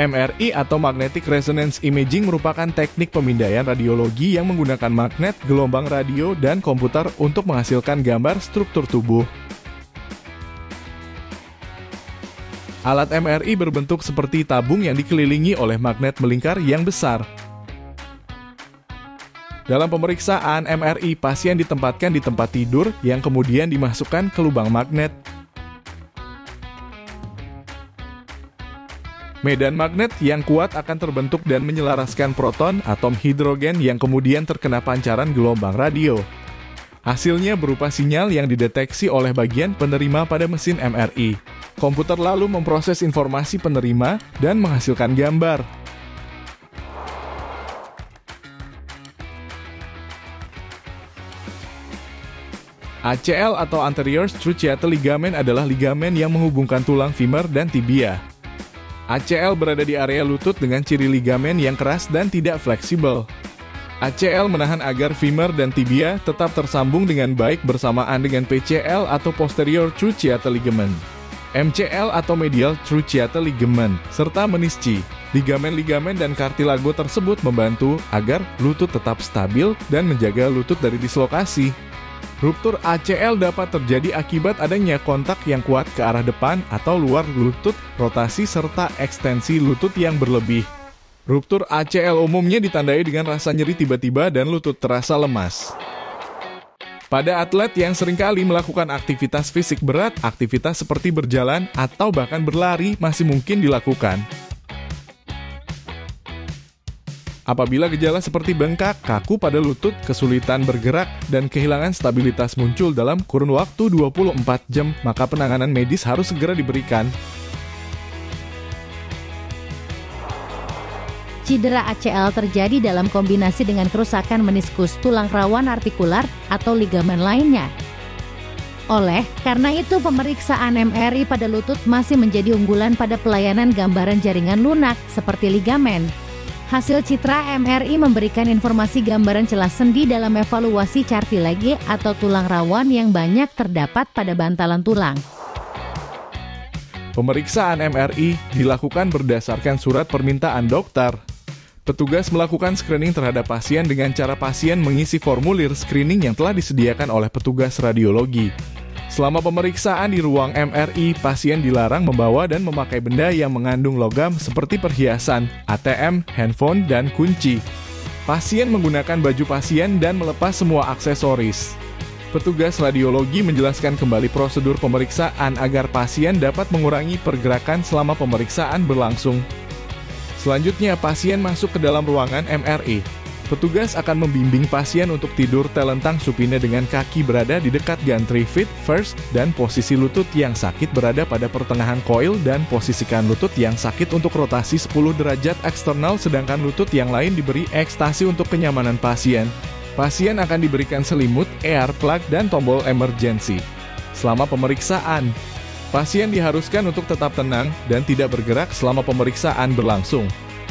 MRI atau Magnetic Resonance Imaging merupakan teknik pemindaian radiologi yang menggunakan magnet, gelombang radio, dan komputer untuk menghasilkan gambar struktur tubuh. Alat MRI berbentuk seperti tabung yang dikelilingi oleh magnet melingkar yang besar. Dalam pemeriksaan MRI, pasien ditempatkan di tempat tidur yang kemudian dimasukkan ke lubang magnet. Medan magnet yang kuat akan terbentuk dan menyelaraskan proton atom hidrogen yang kemudian terkena pancaran gelombang radio. Hasilnya berupa sinyal yang dideteksi oleh bagian penerima pada mesin MRI. Komputer lalu memproses informasi penerima dan menghasilkan gambar. ACL atau Anterior Cruciate Ligament adalah ligamen yang menghubungkan tulang femur dan tibia. ACL berada di area lutut dengan ciri ligamen yang keras dan tidak fleksibel. ACL menahan agar femur dan tibia tetap tersambung dengan baik bersamaan dengan PCL atau Posterior Cruciate Ligament, MCL atau Medial Cruciate Ligament, serta menisci. Ligamen-ligamen dan kartilago tersebut membantu agar lutut tetap stabil dan menjaga lutut dari dislokasi. Ruptur ACL dapat terjadi akibat adanya kontak yang kuat ke arah depan atau luar lutut, rotasi, serta ekstensi lutut yang berlebih. Ruptur ACL umumnya ditandai dengan rasa nyeri tiba-tiba dan lutut terasa lemas. Pada atlet yang seringkali melakukan aktivitas fisik berat, aktivitas seperti berjalan atau bahkan berlari masih mungkin dilakukan. Apabila gejala seperti bengkak, kaku pada lutut, kesulitan bergerak, dan kehilangan stabilitas muncul dalam kurun waktu 24 jam, maka penanganan medis harus segera diberikan. Cedera ACL terjadi dalam kombinasi dengan kerusakan meniskus, tulang rawan artikular, atau ligamen lainnya. Karena itu pemeriksaan MRI pada lutut masih menjadi unggulan pada pelayanan gambaran jaringan lunak seperti ligamen. Hasil citra MRI memberikan informasi gambaran celah sendi dalam evaluasi cartilage atau tulang rawan yang banyak terdapat pada bantalan tulang. Pemeriksaan MRI dilakukan berdasarkan surat permintaan dokter. Petugas melakukan screening terhadap pasien dengan cara pasien mengisi formulir screening yang telah disediakan oleh petugas radiologi. Selama pemeriksaan di ruang MRI, pasien dilarang membawa dan memakai benda yang mengandung logam seperti perhiasan, ATM, handphone, dan kunci. Pasien menggunakan baju pasien dan melepas semua aksesoris. Petugas radiologi menjelaskan kembali prosedur pemeriksaan agar pasien dapat mengurangi pergerakan selama pemeriksaan berlangsung. Selanjutnya, pasien masuk ke dalam ruangan MRI. Petugas akan membimbing pasien untuk tidur telentang supine dengan kaki berada di dekat gantry feet first dan posisi lutut yang sakit berada pada pertengahan koil dan posisikan lutut yang sakit untuk rotasi 10 derajat eksternal sedangkan lutut yang lain diberi ekstasi untuk kenyamanan pasien. Pasien akan diberikan selimut, air plug, dan tombol emergency. Selama pemeriksaan, pasien diharuskan untuk tetap tenang dan tidak bergerak selama pemeriksaan berlangsung.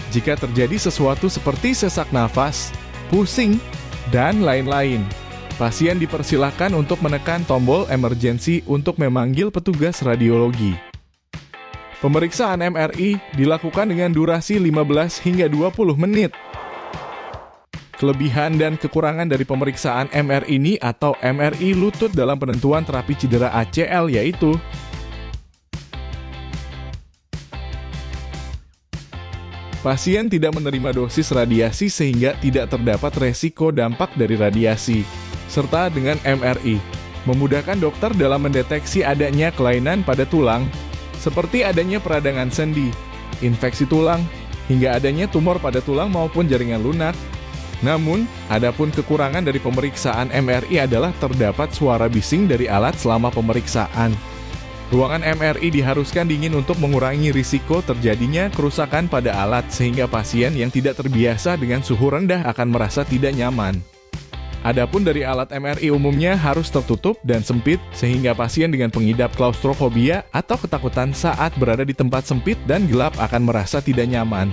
Jika terjadi sesuatu seperti sesak nafas, pusing, dan lain-lain, pasien dipersilakan untuk menekan tombol emergency untuk memanggil petugas radiologi. Pemeriksaan MRI dilakukan dengan durasi 15 hingga 20 menit. Kelebihan dan kekurangan dari pemeriksaan MRI ini atau MRI lutut dalam penentuan terapi cedera ACL yaitu pasien tidak menerima dosis radiasi sehingga tidak terdapat resiko dampak dari radiasi. Serta dengan MRI, memudahkan dokter dalam mendeteksi adanya kelainan pada tulang, seperti adanya peradangan sendi, infeksi tulang, hingga adanya tumor pada tulang maupun jaringan lunak. Namun, adapun kekurangan dari pemeriksaan MRI adalah terdapat suara bising dari alat selama pemeriksaan. Ruangan MRI diharuskan dingin untuk mengurangi risiko terjadinya kerusakan pada alat sehingga pasien yang tidak terbiasa dengan suhu rendah akan merasa tidak nyaman. Adapun dari alat MRI umumnya harus tertutup dan sempit sehingga pasien dengan pengidap klaustrofobia atau ketakutan saat berada di tempat sempit dan gelap akan merasa tidak nyaman.